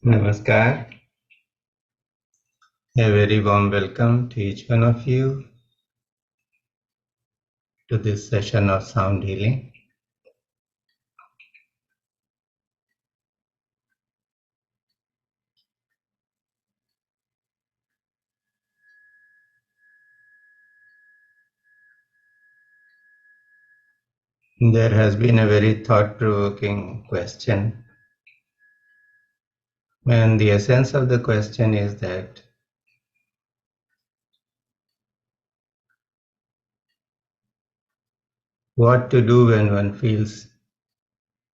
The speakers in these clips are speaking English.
Namaskar. A very warm welcome to each one of you to this session of sound healing. There has been a very thought-provoking question, and the essence of the question is that what to do when one feels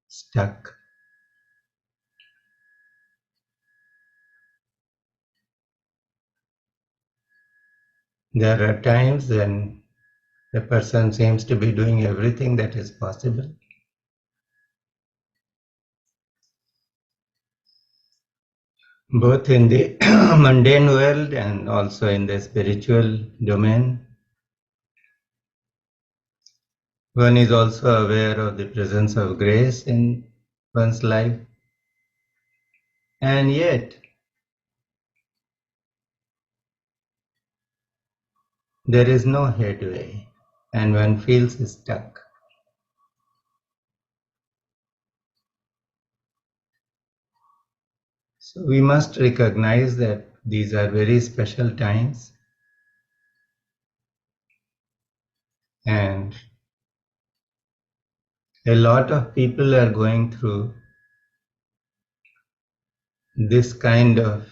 stuck. There are times when the person seems to be doing everything that is possible, both in the mundane world and also in the spiritual domain. One is also aware of the presence of grace in one's life, and yet there is no headway, and one feels stuck. So we must recognize that these are very special times, and a lot of people are going through this kind of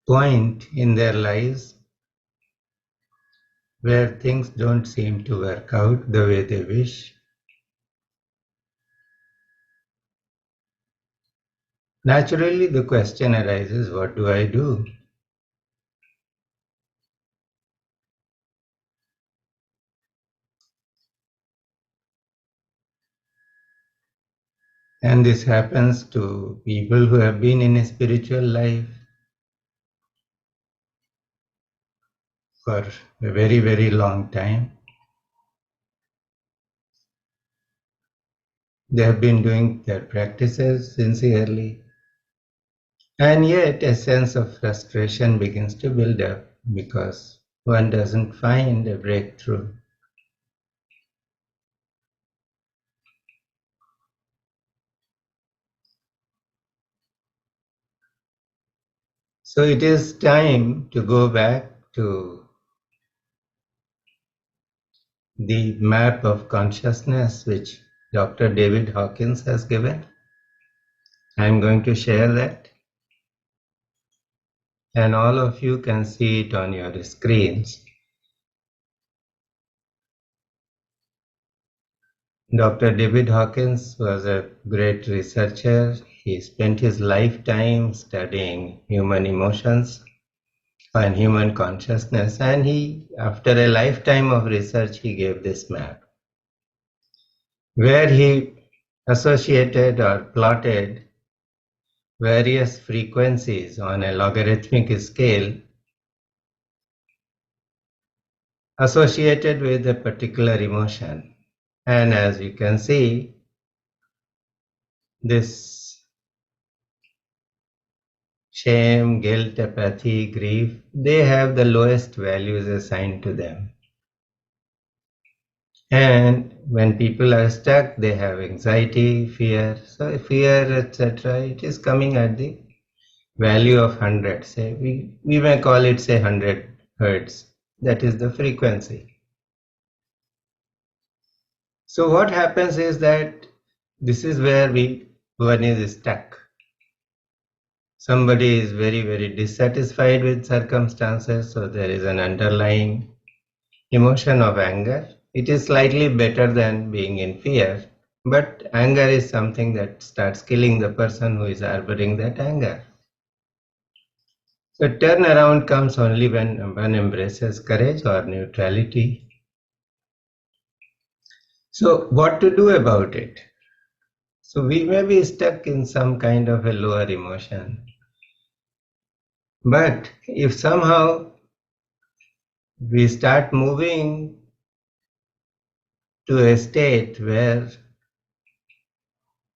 point in their lives where things don't seem to work out the way they wish. Naturally, the question arises, what do I do? And this happens to people who have been in a spiritual life for a very, very long time. They have been doing their practices sincerely, and yet a sense of frustration begins to build up because one doesn't find a breakthrough. So it is time to go back to the map of consciousness which Dr. David Hawkins has given. I'm going to share that, and all of you can see it on your screens. Dr. David Hawkins was a great researcher. He spent his lifetime studying human emotions and human consciousness, and after a lifetime of research, he gave this map where he associated or plotted various frequencies on a logarithmic scale associated with a particular emotion. And as you can see, this shame, guilt, apathy, grief, they have the lowest values assigned to them. And when people are stuck, they have anxiety, fear. So fear, etc., it is coming at the value of 100. Say we may call it, say, 100 hertz. That is the frequency. So what happens is that this is where one is stuck. Somebody is very, very dissatisfied with circumstances, so there is an underlying emotion of anger. It is slightly better than being in fear, but anger is something that starts killing the person who is harboring that anger. So turnaround comes only when one embraces courage or neutrality. So what to do about it? So we may be stuck in some kind of a lower emotion, but if somehow we start moving to a state where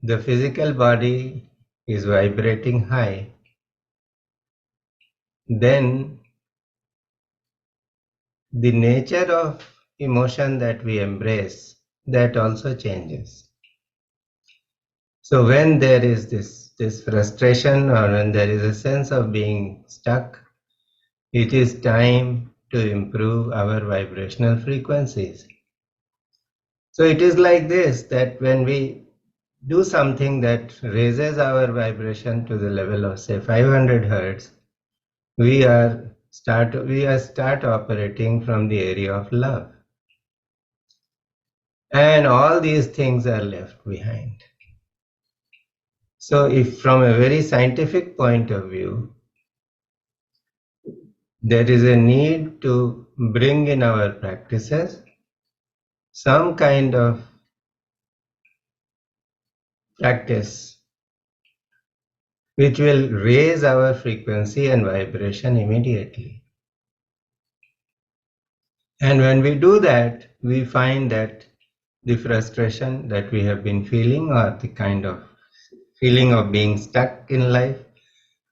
the physical body is vibrating high, then the nature of emotion that we embrace, that also changes. So when there is this frustration, or when there is a sense of being stuck, it is time to improve our vibrational frequencies. So it is like this, that when we do something that raises our vibration to the level of say 500 hertz, we are start operating from the area of love. And all these things are left behind. So if from a very scientific point of view, there is a need to bring in our practices some kind of practice which will raise our frequency and vibration immediately. And when we do that, we find that the frustration that we have been feeling, or the kind of feeling of being stuck in life,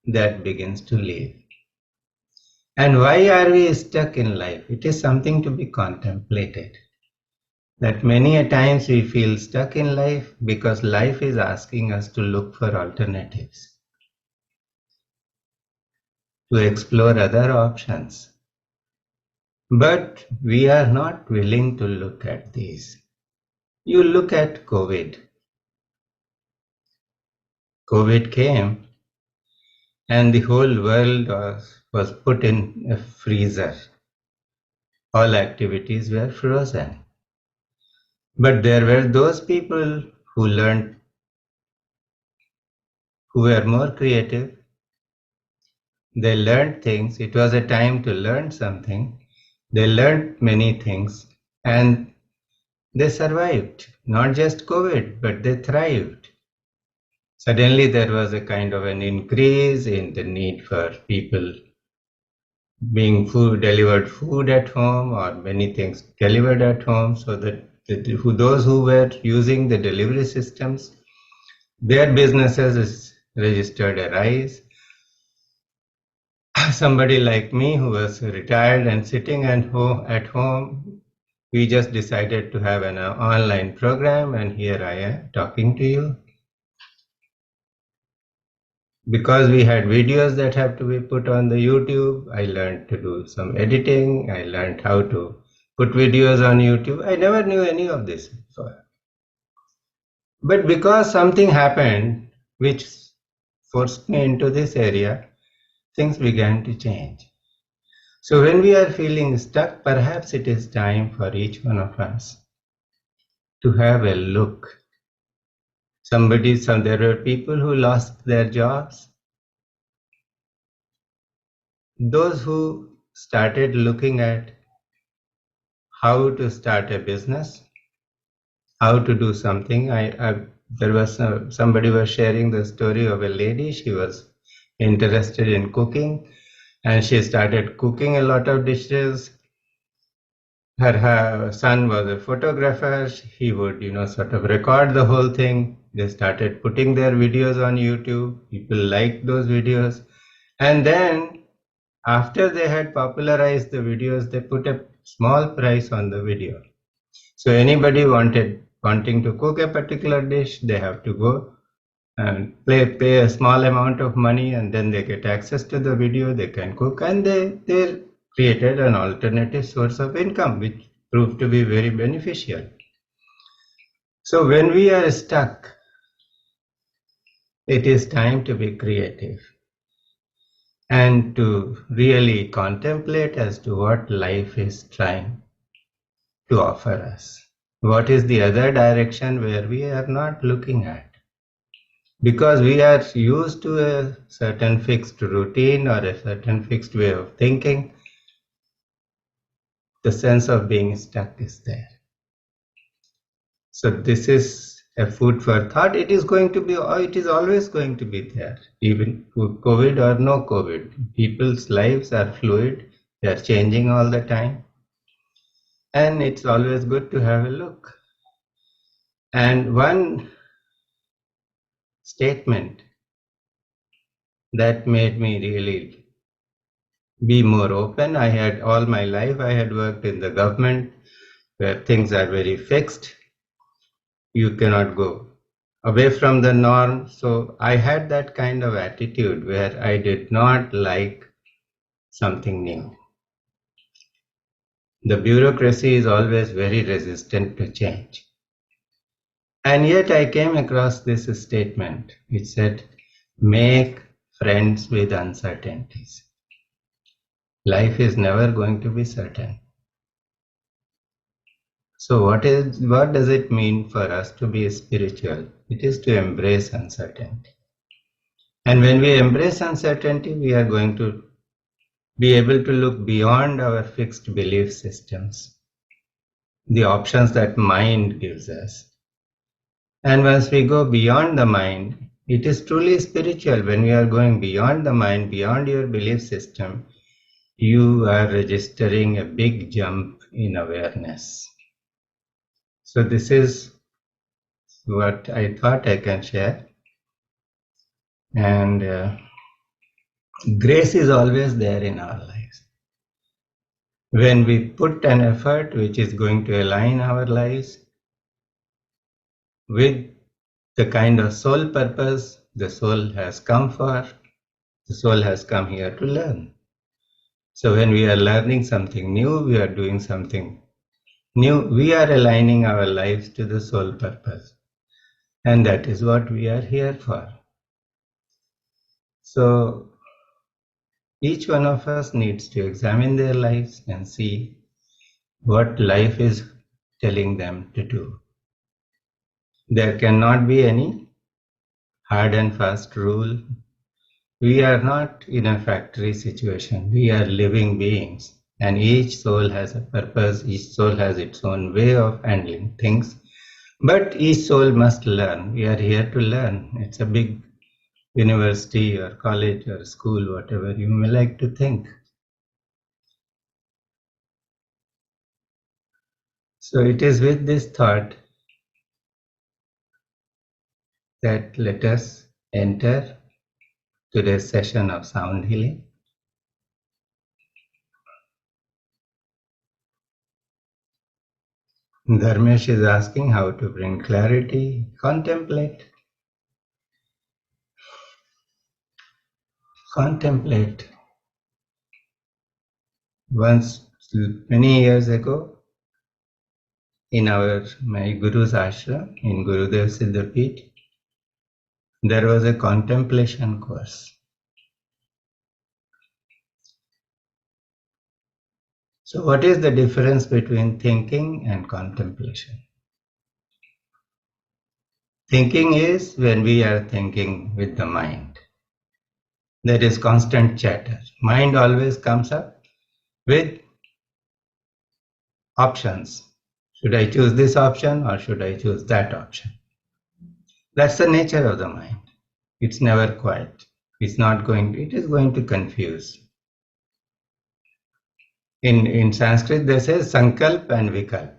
that begins to leave. And why are we stuck in life? It is something to be contemplated. That many a times we feel stuck in life because life is asking us to look for alternatives, to explore other options. But we are not willing to look at these. You look at COVID. COVID came and the whole world was put in a freezer. All activities were frozen. But there were those people who learned, who were more creative. They learned things. It was a time to learn something. They learned many things and they survived. Not just COVID, but they thrived. Suddenly there was a kind of an increase in the need for people being delivered food at home, or many things delivered at home, so that those who were using the delivery systems, their businesses registered a rise. Somebody like me who was retired and sitting at home, we just decided to have an online program, and here I am talking to you. Because we had videos that have to be put on the YouTube, I learned to do some editing. I learned how to put videos on YouTube. I never knew any of this before. But because something happened which forced me into this area, things began to change. So when we are feeling stuck, perhaps it is time for each one of us to have a look. There were people who lost their jobs. Those who started looking at how to start a business, how to do something. There was somebody was sharing the story of a lady. She was interested in cooking, and she started cooking a lot of dishes. Her son was a photographer. He would, sort of record the whole thing. They started putting their videos on YouTube. People liked those videos, and then after they had popularized the videos, they put a small price on the video. So anybody wanting to cook a particular dish, they have to go and pay a small amount of money, and then they get access to the video. They can cook, and they created an alternative source of income, which proved to be very beneficial. So when we are stuck, it is time to be creative and to really contemplate as to what life is trying to offer us. What is the other direction where we are not looking at? Because we are used to a certain fixed routine or a certain fixed way of thinking, the sense of being stuck is there. So this is a food for thought. It is always going to be there, even COVID or no COVID. People's lives are fluid. They are changing all the time. And it's always good to have a look. And one statement that made me really be more open. I had all my life, I had worked in the government where things are very fixed. You cannot go away from the norm. So I had that kind of attitude where I did not like something new. The bureaucracy is always very resistant to change. And yet I came across this statement which said, make friends with uncertainties. Life is never going to be certain. So what does it mean for us to be spiritual? It is to embrace uncertainty. And when we embrace uncertainty, we are going to be able to look beyond our fixed belief systems, the options that mind gives us. And once we go beyond the mind, it is truly spiritual. When we are going beyond the mind, beyond your belief system, you are registering a big jump in awareness. So this is what I thought I can share. And grace is always there in our lives. When we put an effort which is going to align our lives with the kind of soul purpose the soul has come for, the soul has come here to learn. So when we are learning something new, we are doing something new, we are aligning our lives to the soul purpose. And that is what we are here for. So each one of us needs to examine their lives and see what life is telling them to do. There cannot be any hard and fast rule. We are not in a factory situation. We are living beings, and each soul has a purpose. Each soul has its own way of handling things. But each soul must learn. We are here to learn. It's a big university or college or school, whatever you may like to think. So it is with this thought that let us enter today's session of sound healing. Dharmesh is asking how to bring clarity. Contemplate. Contemplate. Once, many years ago, in my Guru's ashram, in Gurudev Siddhapit, there was a contemplation course. So what is the difference between thinking and contemplation? Thinking is when we are thinking with the mind. There is constant chatter. Mind always comes up with options. Should I choose this option or should I choose that option? That's the nature of the mind. It's never quiet. It is going to confuse. In Sanskrit, they say sankalp and vikalp.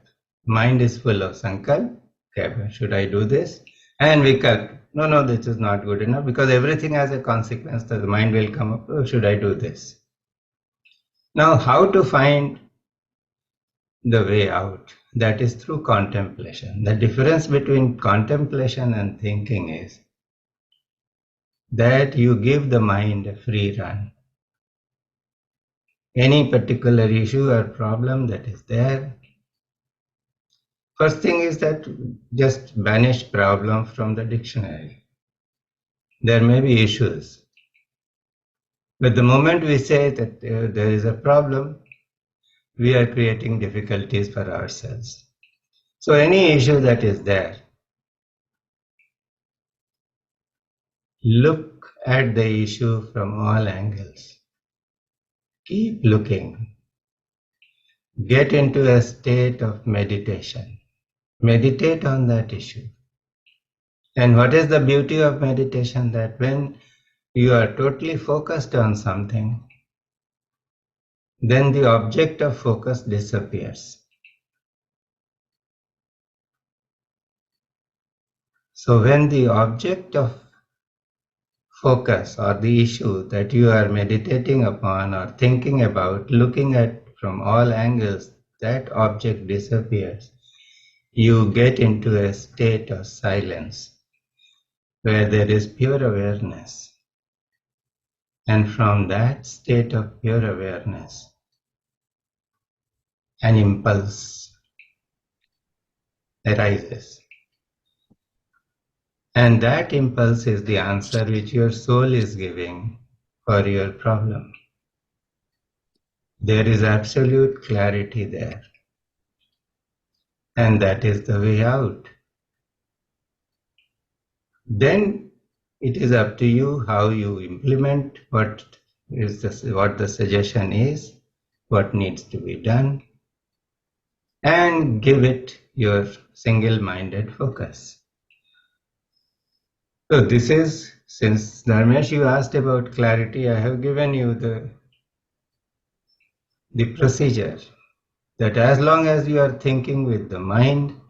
Mind is full of sankalp. Okay, should I do this? And vikalp. No, this is not good enough because everything has a consequence. The mind will come up, oh, should I do this? Now, how to find the way out? That is through contemplation. The difference between contemplation and thinking is that you give the mind a free run. Any particular issue or problem that is there, first thing is that just banish problem from the dictionary. There may be issues, but the moment we say that there is a problem, we are creating difficulties for ourselves. So any issue that is there, look at the issue from all angles. Keep looking. Get into a state of meditation. Meditate on that issue. And what is the beauty of meditation? That when you are totally focused on something, then the object of focus disappears. So when the object of focus or the issue that you are meditating upon or thinking about, looking at from all angles, that object disappears. You get into a state of silence where there is pure awareness. And from that state of pure awareness, an impulse arises. And that impulse is the answer which your soul is giving for your problem. There is absolute clarity there. And that is the way out. Then it is up to you how you implement what the suggestion is, what needs to be done, and give it your single-minded focus. So this is, since Dharmesh you asked about clarity, I have given you the procedure that as long as you are thinking with the mind,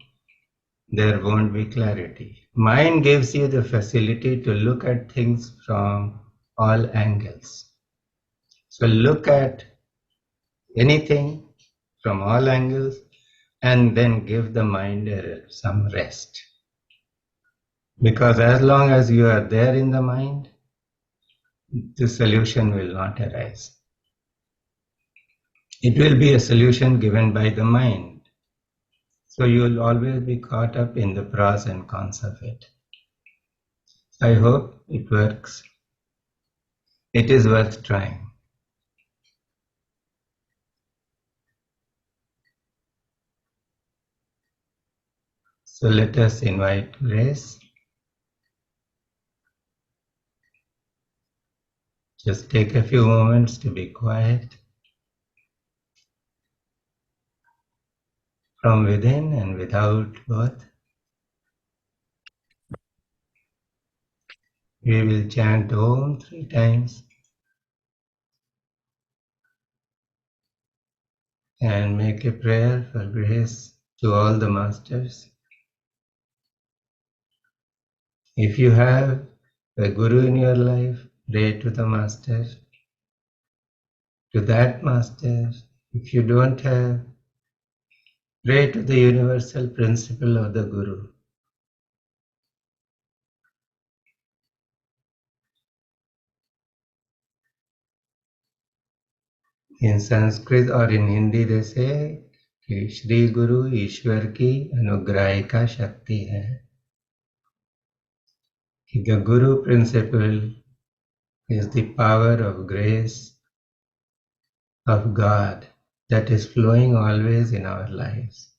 there won't be clarity. Mind gives you the facility to look at things from all angles. So look at anything from all angles and then give the mind some rest. Because as long as you are there in the mind, the solution will not arise. It will be a solution given by the mind. So you will always be caught up in the pros and cons of it. I hope it works. It is worth trying. So let us invite grace. Just take a few moments to be quiet from within and without both. We will chant Om 3 times and make a prayer for grace to all the masters. If you have a guru in your life, pray to the master, to that master. If you don't have, pray to the universal principle of the guru. In Sanskrit or in Hindi they say कि श्री गुरु ईश्वर की अनुग्राहिका शक्ति है. The Guru principle is the power of grace of God that is flowing always in our lives.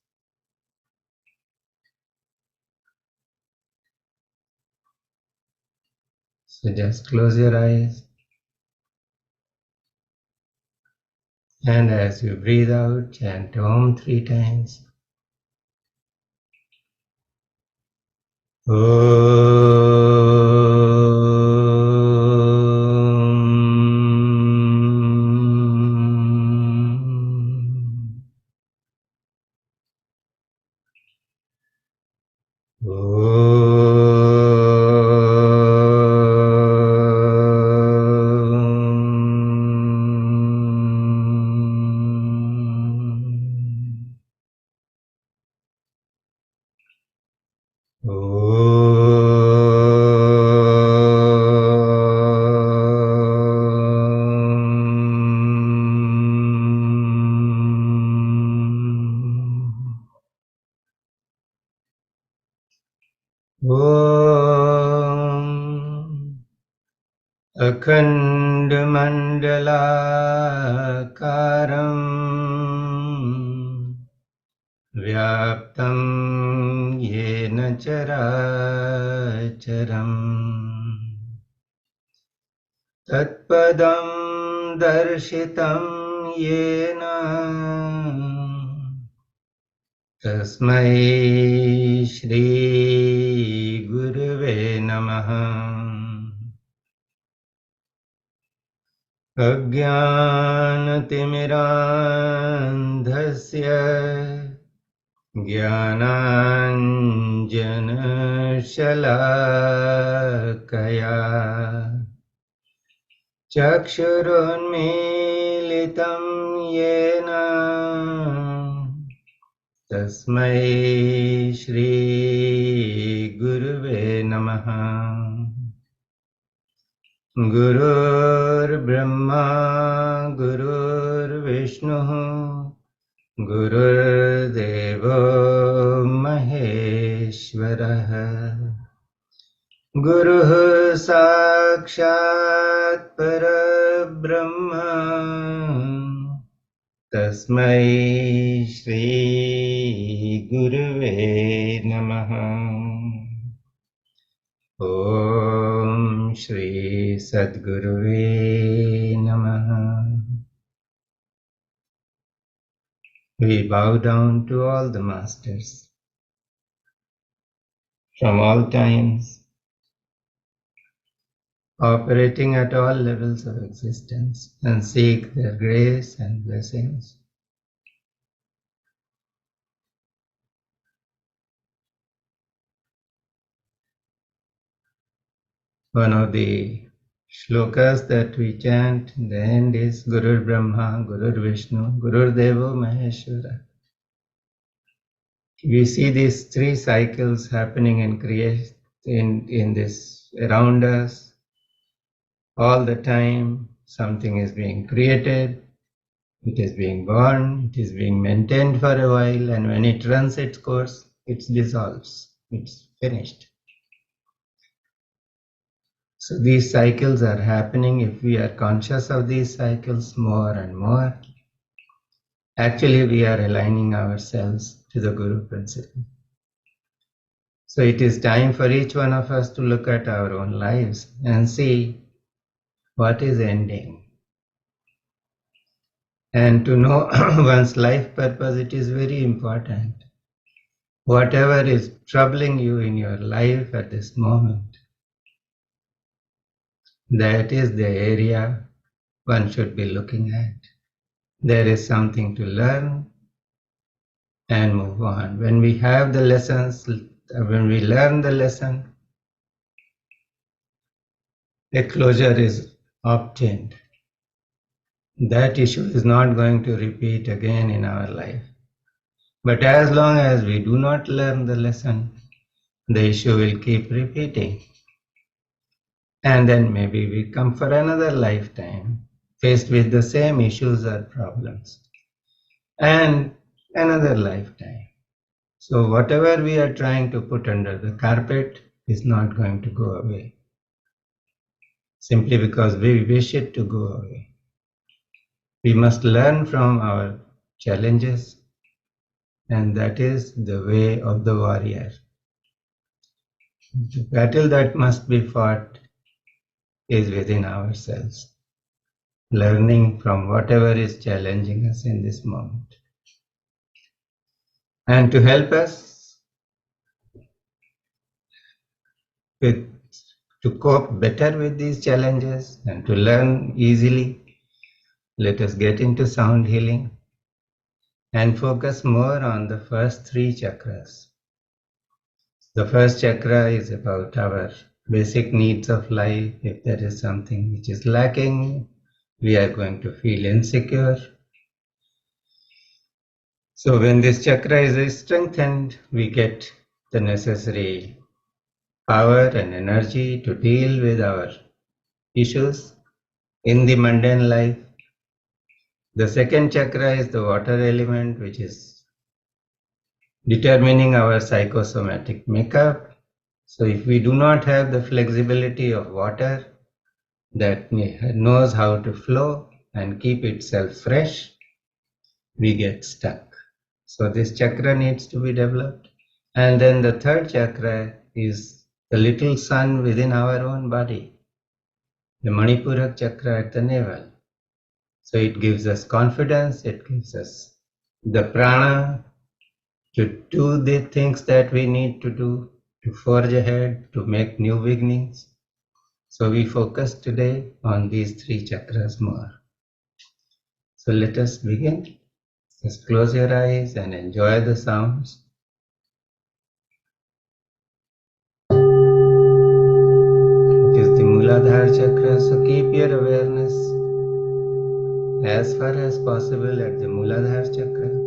So just close your eyes, and as you breathe out, chant Om 3 times. अखण्डमण्डलाकारम् व्याप्तं येन चराचरम् तत्पदं दर्शितं येन तस्मै श्रीगुरुवे नमः. अज्ञानतिमिरान्धस्य ज्ञानाञ्जनशलाकया चक्षुरुन्मीलितं येन तस्मै श्रीगुरुवे नमः। गुरुर्ब्रह्मा गुरुर्विष्णुः गुरुर्देवो महेश्वरः। गुरुः साक्षात् परब्रह्म तस्मै श्रीगुरुवे नमः। ॐ श्री सद्गुरुवे नमः। We bow down to all the masters from all times, operating at all levels of existence, and seek their grace and blessings. One of the shlokas that we chant in the end is Gurur Brahma, Gurur Vishnu, Gurur Devo Maheshwara. We see these three cycles happening in creation, in this around us. All the time, something is being created, it is being born, it is being maintained for a while, and when it runs its course, it dissolves, it's finished. So these cycles are happening. If we are conscious of these cycles more and more, actually we are aligning ourselves to the Guru principle. So it is time for each one of us to look at our own lives and see what is ending. And to know one's life purpose, it is very important. Whatever is troubling you in your life at this moment, that is the area one should be looking at. There is something to learn and move on. When we have the lessons, when we learn the lesson, a closure is obtained. That issue is not going to repeat again in our life. But as long as we do not learn the lesson, the issue will keep repeating. And then maybe we come for another lifetime, faced with the same issues or problems. And another lifetime. So whatever we are trying to put under the carpet is not going to go away, simply because we wish it to go away. We must learn from our challenges, and that is the way of the warrior. The battle that must be fought is within ourselves, learning from whatever is challenging us in this moment. And to help us to cope better with these challenges and to learn easily, let us get into sound healing and focus more on the first three chakras. The first chakra is about our basic needs of life. If there is something which is lacking, we are going to feel insecure. So when this chakra is strengthened, we get the necessary power and energy to deal with our issues in the mundane life. The second chakra is the water element, which is determining our psychosomatic makeup. So if we do not have the flexibility of water that knows how to flow and keep itself fresh, we get stuck. So this chakra needs to be developed. And then the third chakra is the little sun within our own body, the Manipurak chakra at the navel. So it gives us confidence, it gives us the prana to do the things that we need to do, to forge ahead, to make new beginnings. So we focus today on these three chakras more. So let us begin. Just close your eyes and enjoy the sounds. It is the Muladhara chakra. So keep your awareness as far as possible at the Muladhara chakra.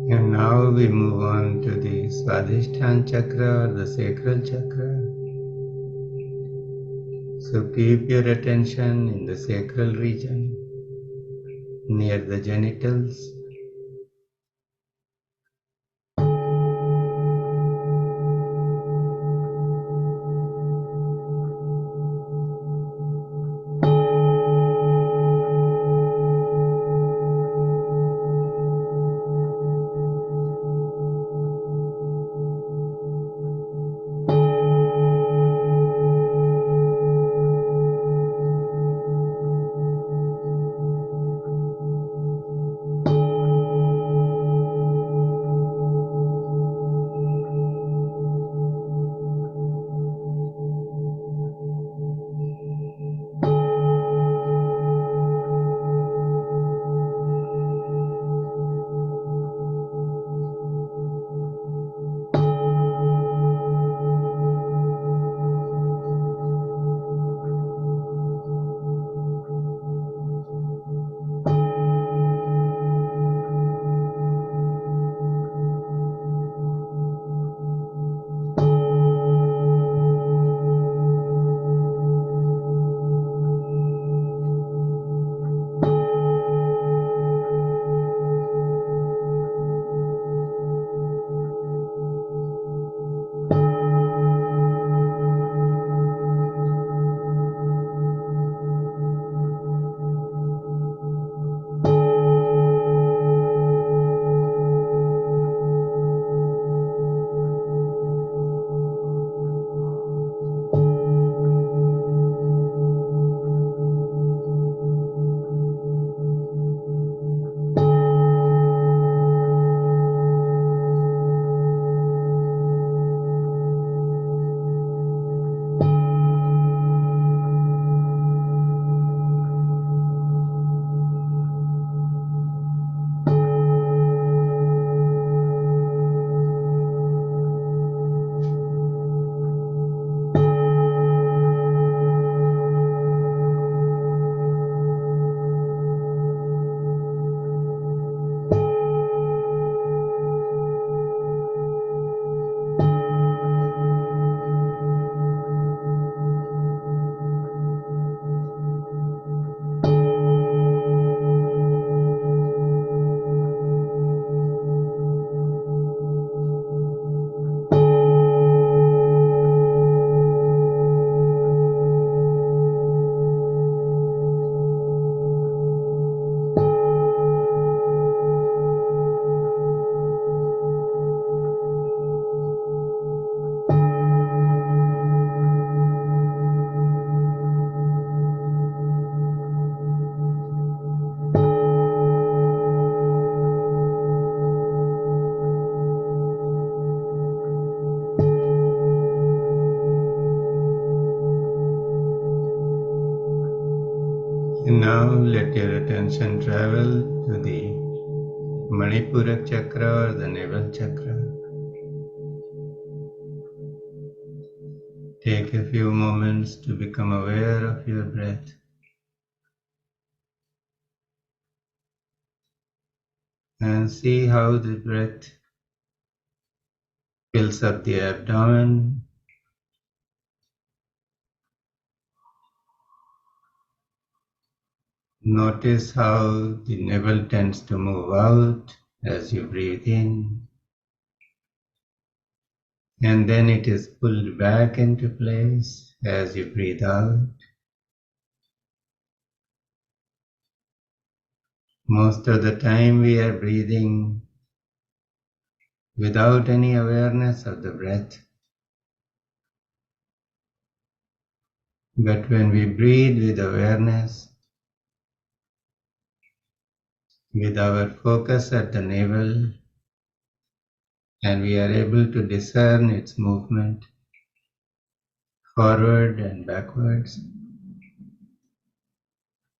And now we move on to the Swadhisthana chakra or the sacral chakra. So keep your attention in the sacral region near the genitals. Let your attention travel to the Manipurak chakra or the navel chakra. Take a few moments to become aware of your breath. And see how the breath fills up the abdomen. Notice how the navel tends to move out as you breathe in, and then it is pulled back into place as you breathe out. Most of the time we are breathing without any awareness of the breath. But when we breathe with awareness, with our focus at the navel, and we are able to discern its movement forward and backwards,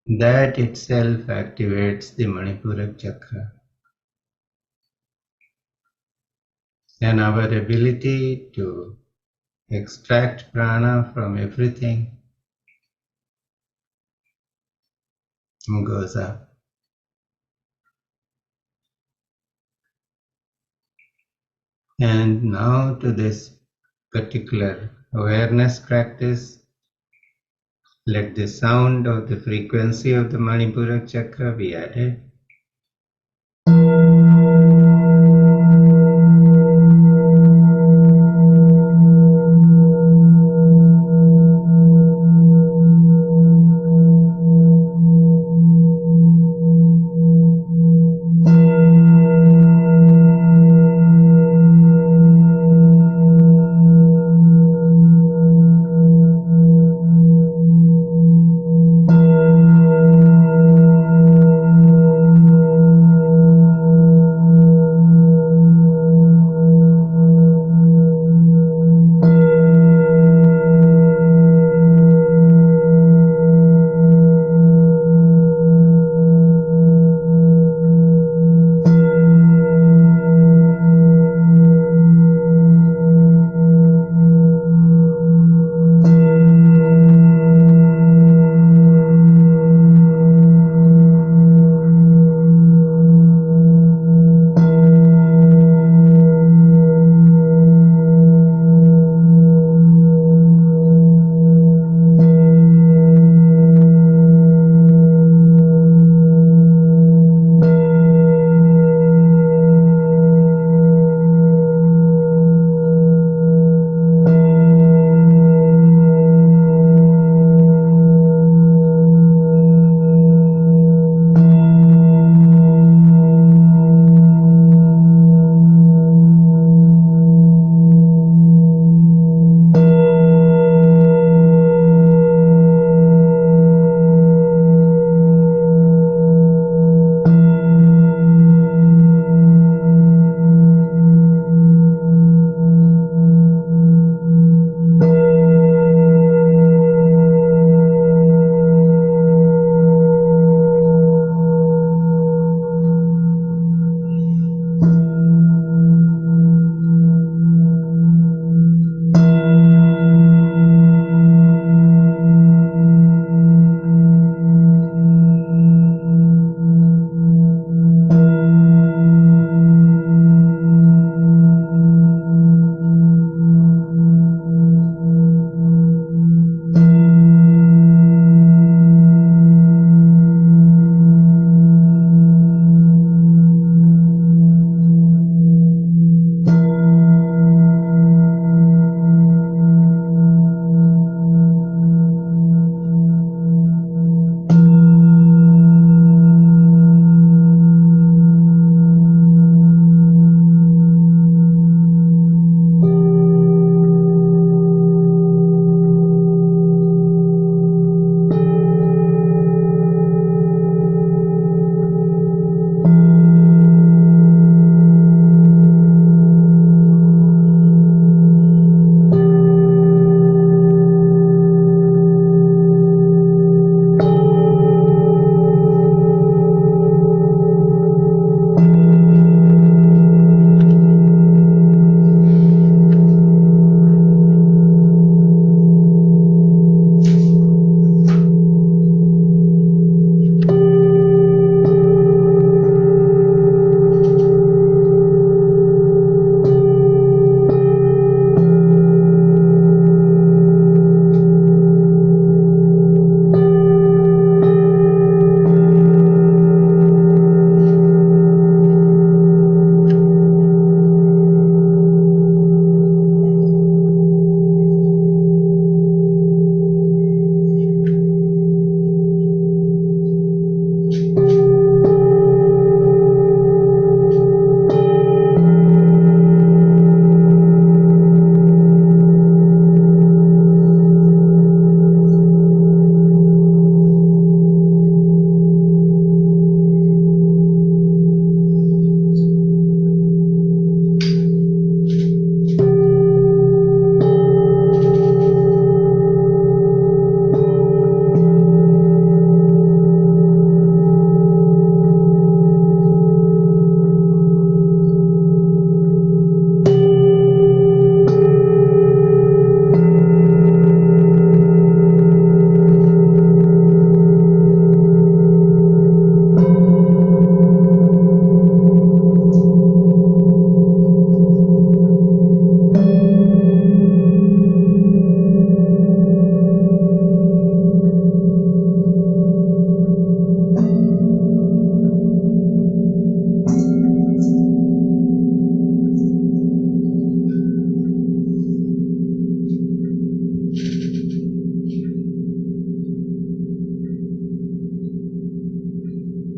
that itself activates the Manipurak chakra. And our ability to extract prana from everything goes up. And now to this particular awareness practice, let the sound of the frequency of the Manipurak chakra be added.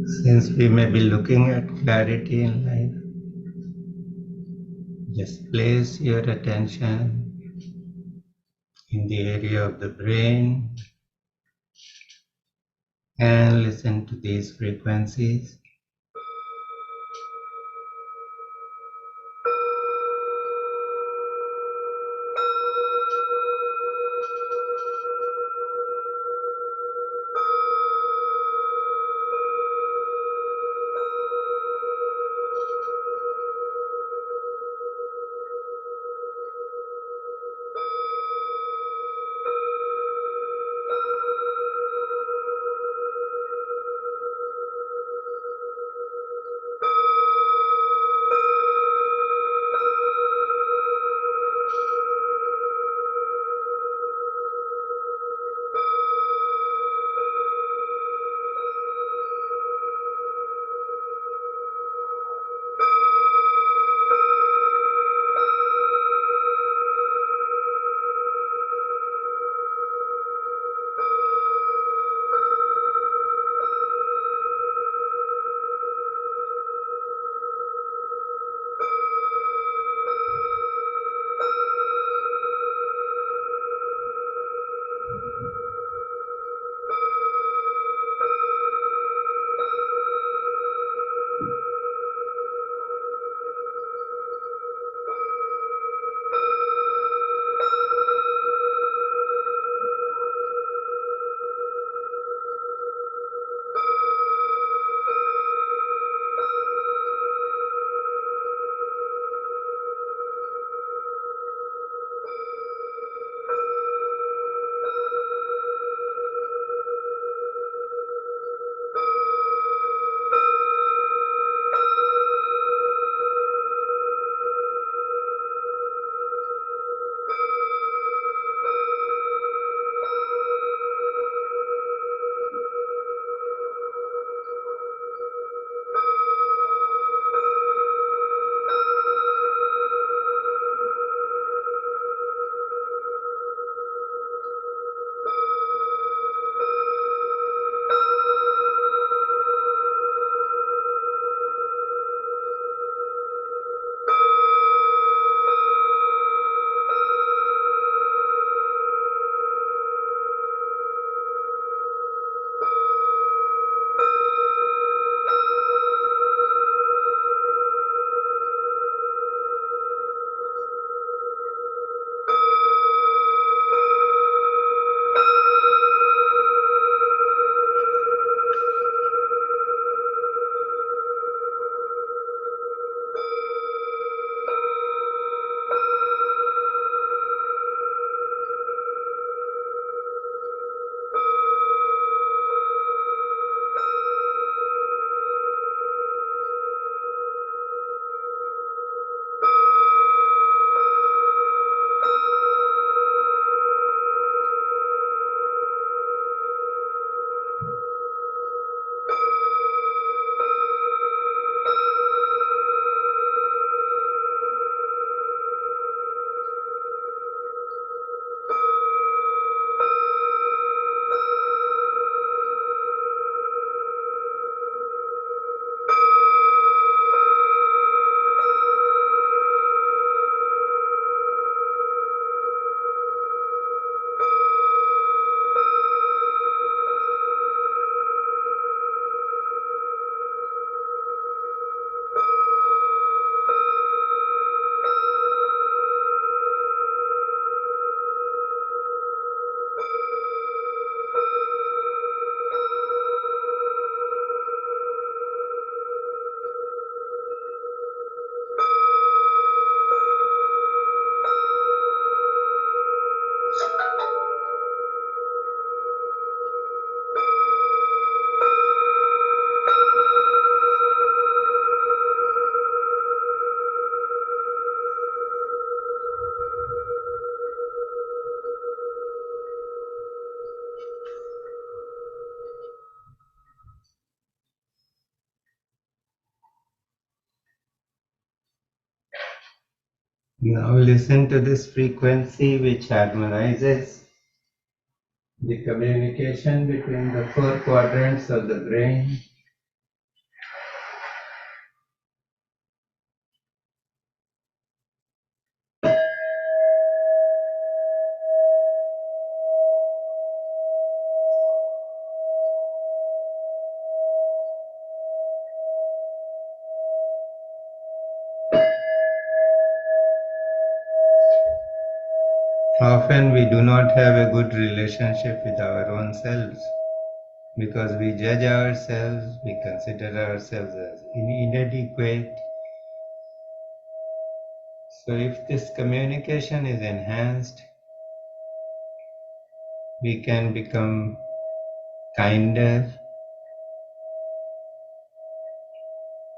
Since we may be looking at clarity in life, just place your attention in the area of the brain and listen to these frequencies. Now listen to this frequency which harmonizes the communication between the four quadrants of the brain. Often we do not have a good relationship with our own selves because we judge ourselves, we consider ourselves as inadequate. So if this communication is enhanced, we can become kinder,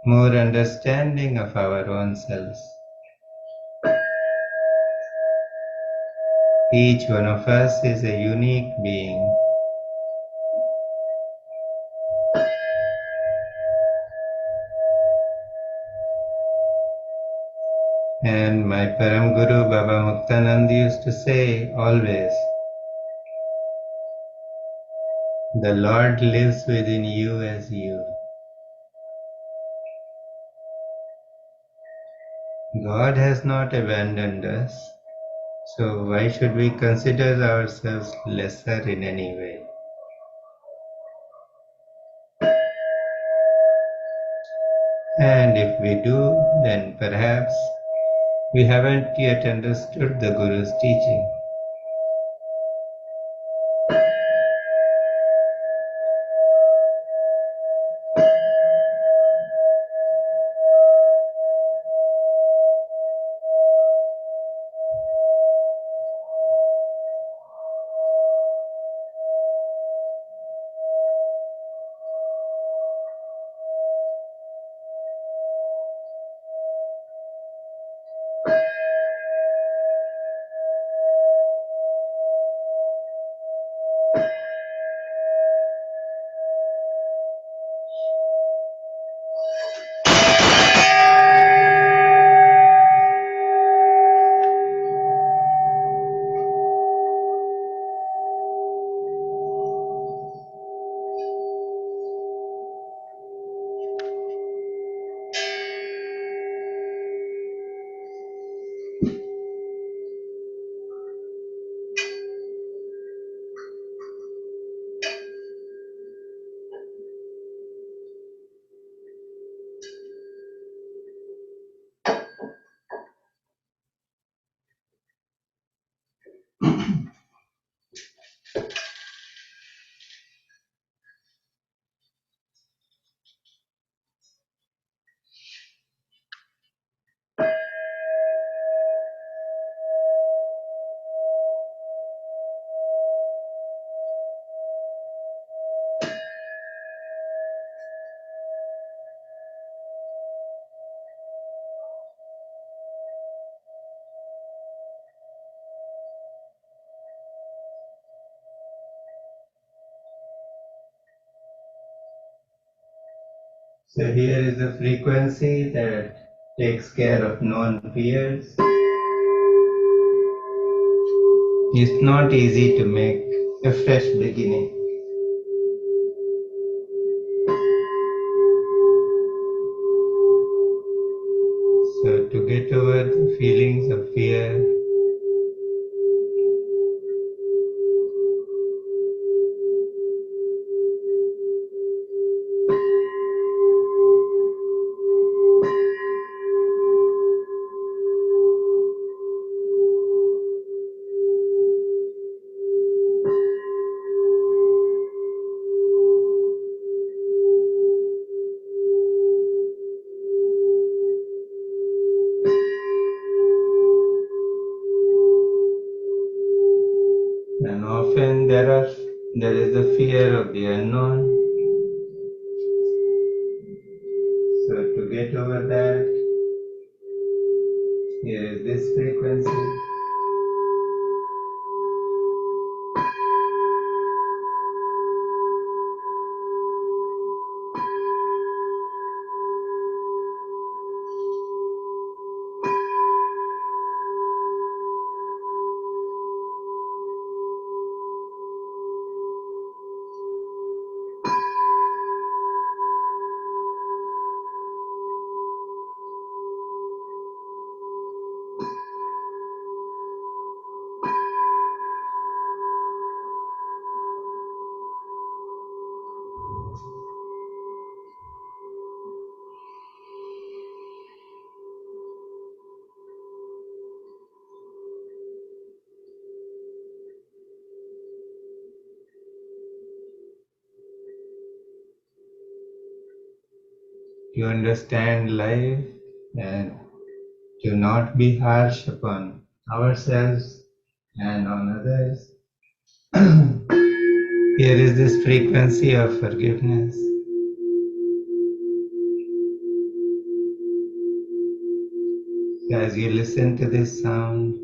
more understanding of our own selves. Each one of us is a unique being. And my Param Guru Baba Muktanand used to say always, the Lord lives within you as you. God has not abandoned us, so why should we consider ourselves lesser in any way? And if we do, then perhaps we haven't yet understood the Guru's teaching. So here is a frequency that takes care of known fears. It's not easy to make a fresh beginning. So to get over the feelings of fear, and often there is the fear of the unknown. So to get over that, here is this frequency. to understand life and to not be harsh upon ourselves and on others. Here is this frequency of forgiveness. As you listen to this sound,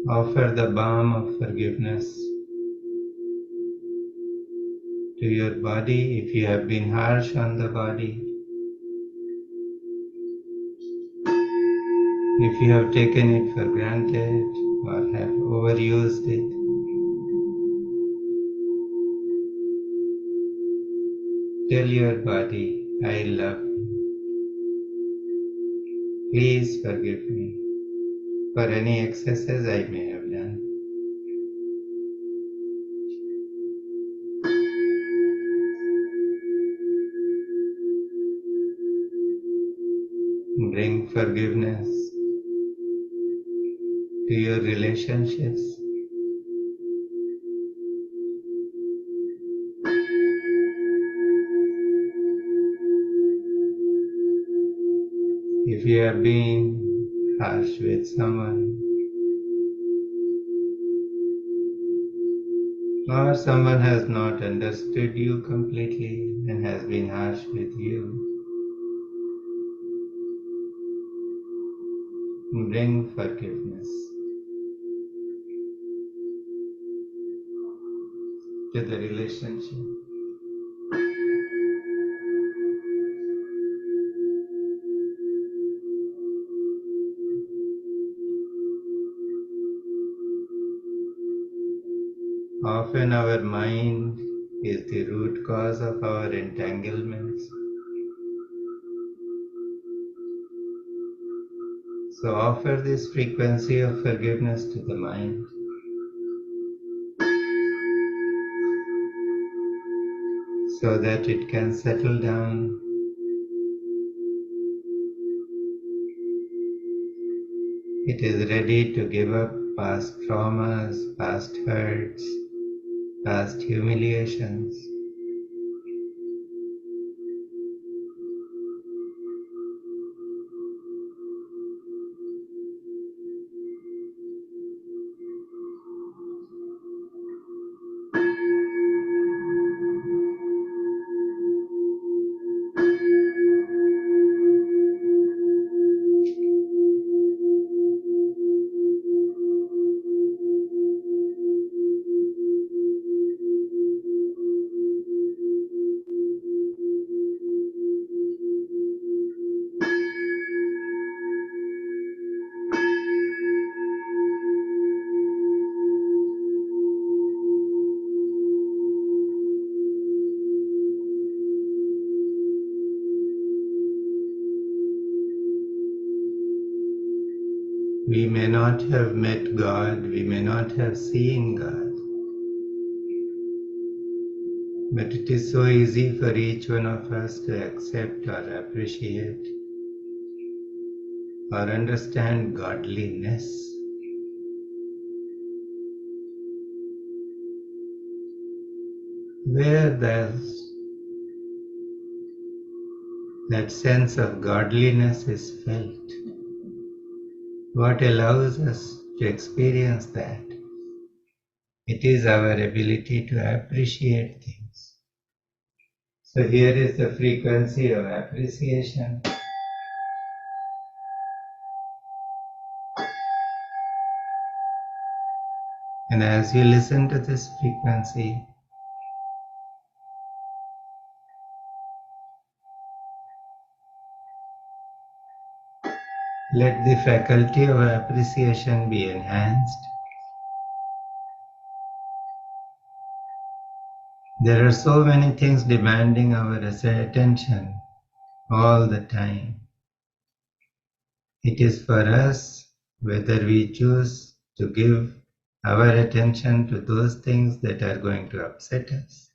offer the balm of forgiveness to your body if you have been harsh on the body, if you have taken it for granted or have overused it. Tell your body, I love you. Please forgive me for any excesses I may have done. Bring forgiveness to your relationships. If you have been harsh with someone, or someone has not understood you completely and has been harsh with you, bring forgiveness to the relationship. Often our mind is the root cause of our entanglements. So offer this frequency of forgiveness to the mind. So that it can settle down. It is ready to give up past traumas, past hurts, past humiliations. We may not have met God, we may not have seen God, but it is so easy for each one of us to accept or appreciate or understand godliness. Where that sense of godliness is felt, what allows us to experience that? It is our ability to appreciate things. So here is the frequency of appreciation. And as you listen to this frequency, let the faculty of appreciation be enhanced. There are so many things demanding our attention all the time. It is for us whether we choose to give our attention to those things that are going to upset us,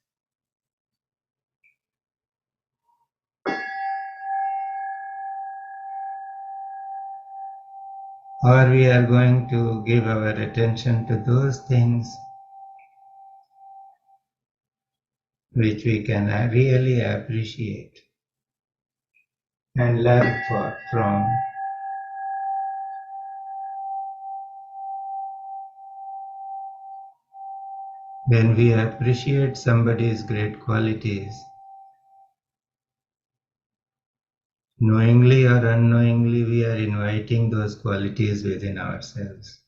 or we are going to give our attention to those things which we can really appreciate and learn from. When we appreciate somebody's great qualities, knowingly or unknowingly, we are inviting those qualities within ourselves.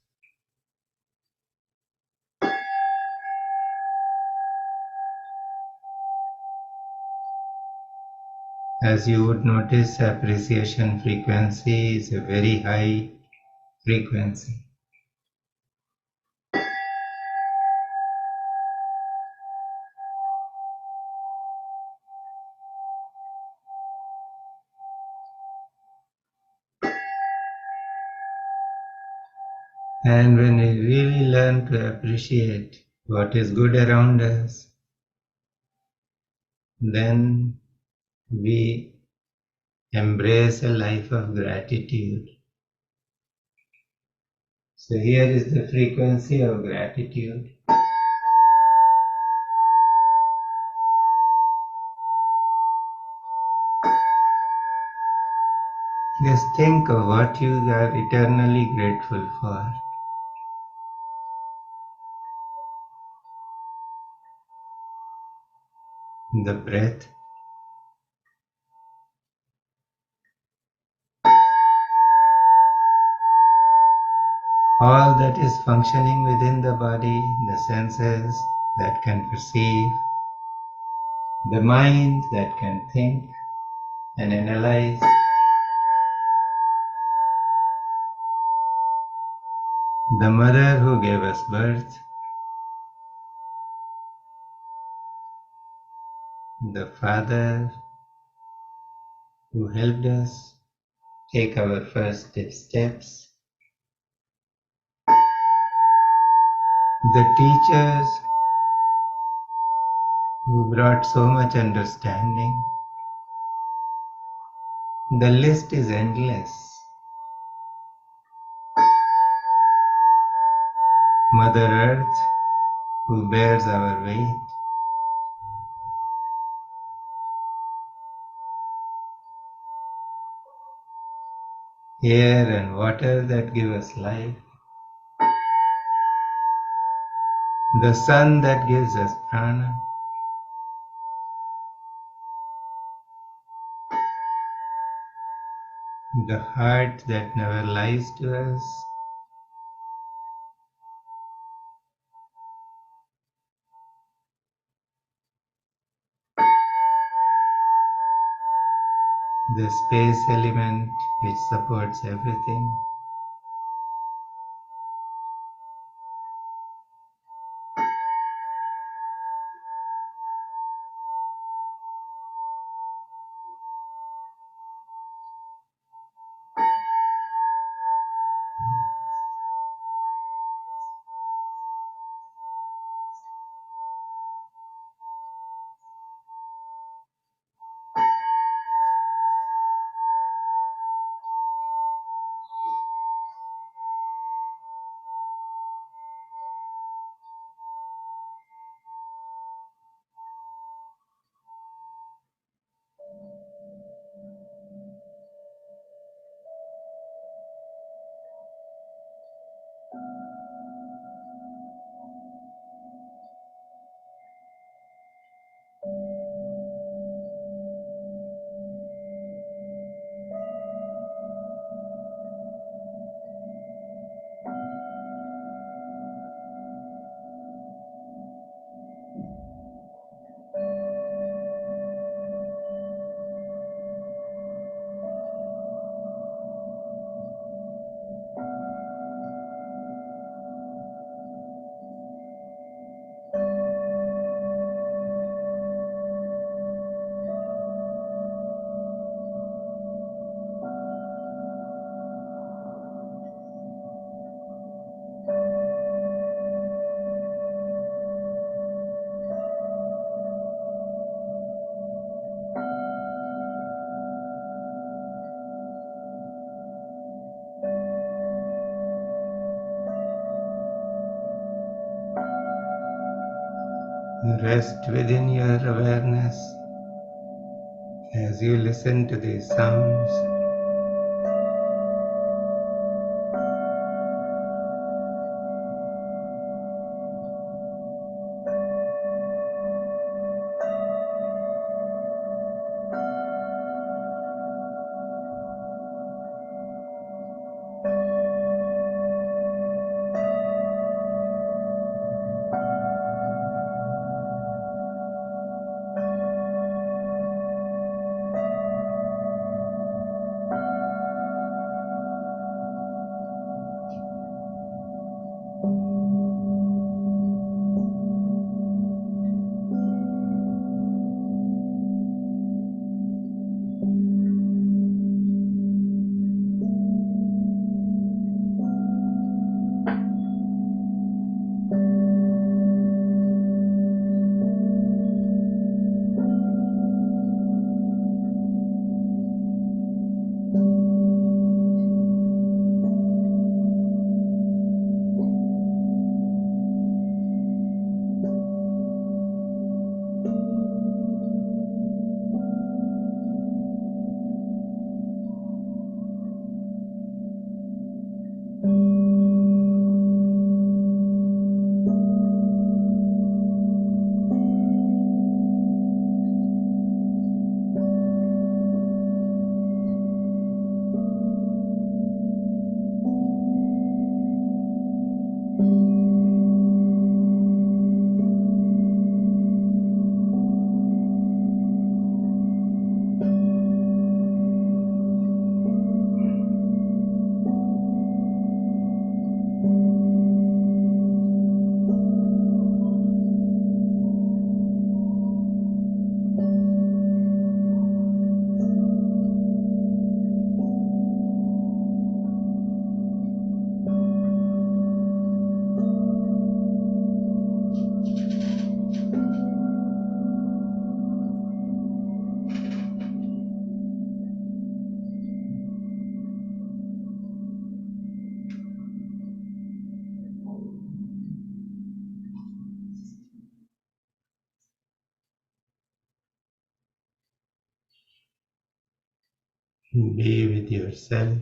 As you would notice, appreciation frequency is a very high frequency. And when we really learn to appreciate what is good around us, then we embrace a life of gratitude. So here is the frequency of gratitude. Just think of what you are eternally grateful for. The breath, all that is functioning within the body, the senses that can perceive, the mind that can think and analyze, the mother who gave us birth, the father who helped us take our first steps, the teachers who brought so much understanding. The list is endless. Mother Earth who bears our weight, air and water that give us life, the sun that gives us prana, the heart that never lies to us, the space element which supports everything, Rest within your awareness as you listen to these sounds. Be with yourself.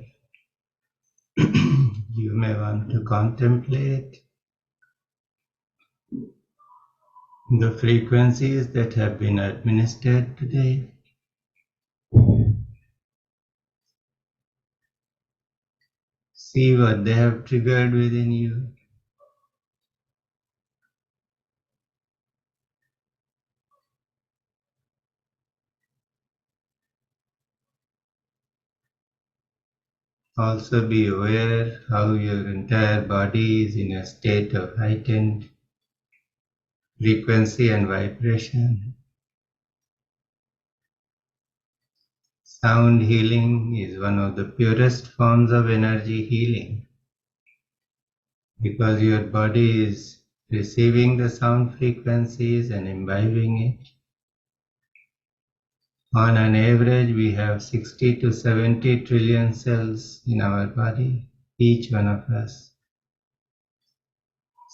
You may want to contemplate the frequencies that have been administered today. See what they have triggered within you. Also be aware how your entire body is in a state of heightened frequency and vibration. Sound healing is one of the purest forms of energy healing because your body is receiving the sound frequencies and imbibing it. On an average, we have 60 to 70 trillion cells in our body, each one of us.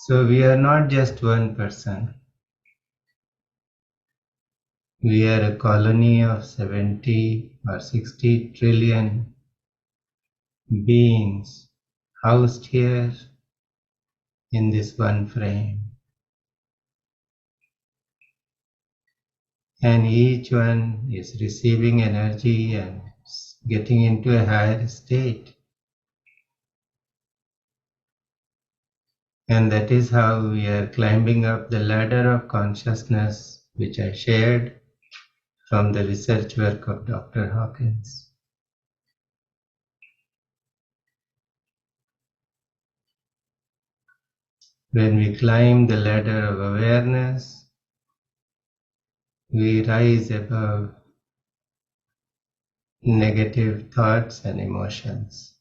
So we are not just one person. We are a colony of 70 or 60 trillion beings housed here in this one frame. And each one is receiving energy and getting into a higher state. And that is how we are climbing up the ladder of consciousness, which I shared from the research work of Dr. Hawkins. When we climb the ladder of awareness, we rise above negative thoughts and emotions.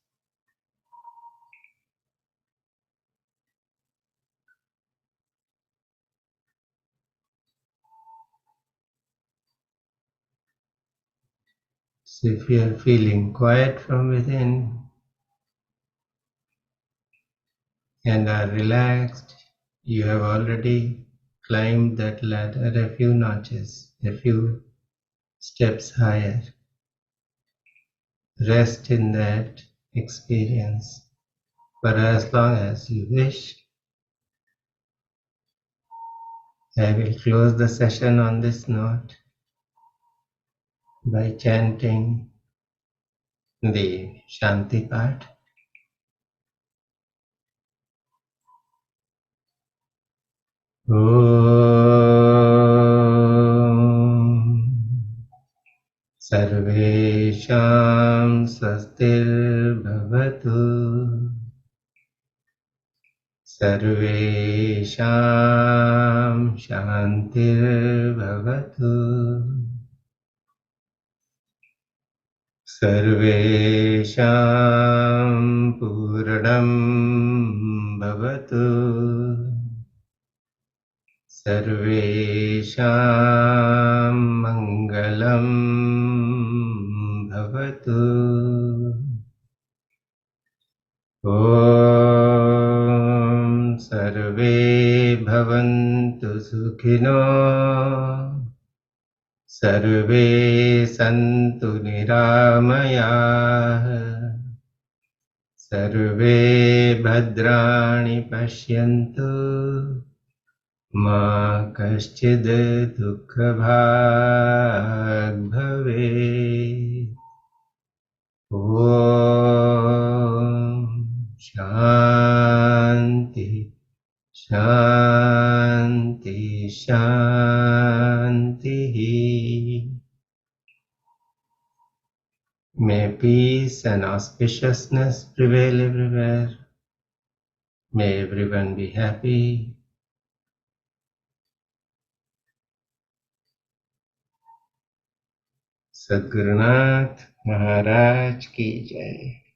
So if you are feeling quiet from within and are relaxed, you have already climb that ladder a few notches, a few steps higher. Rest in that experience for as long as you wish. I will close the session on this note by chanting the Shanti part. सर्वेषां स्वस्तिर्भवतु सर्वेषां शान्तिर्भवतु सर्वेषां पूर्णं भवतु सर्वेषां मङ्गलं भवतु ॐ सर्वे भवन्तु सुखिनो सर्वे सन्तु निरामयाः सर्वे भद्राणि पश्यन्तु मा कश्चित् दुःखभाग् भवेत् ॐ शान्ति शान्ति शान्तिः. May peace and auspiciousness prevail everywhere. May everyone be happy. Sadgurunath Maharaj ki jai.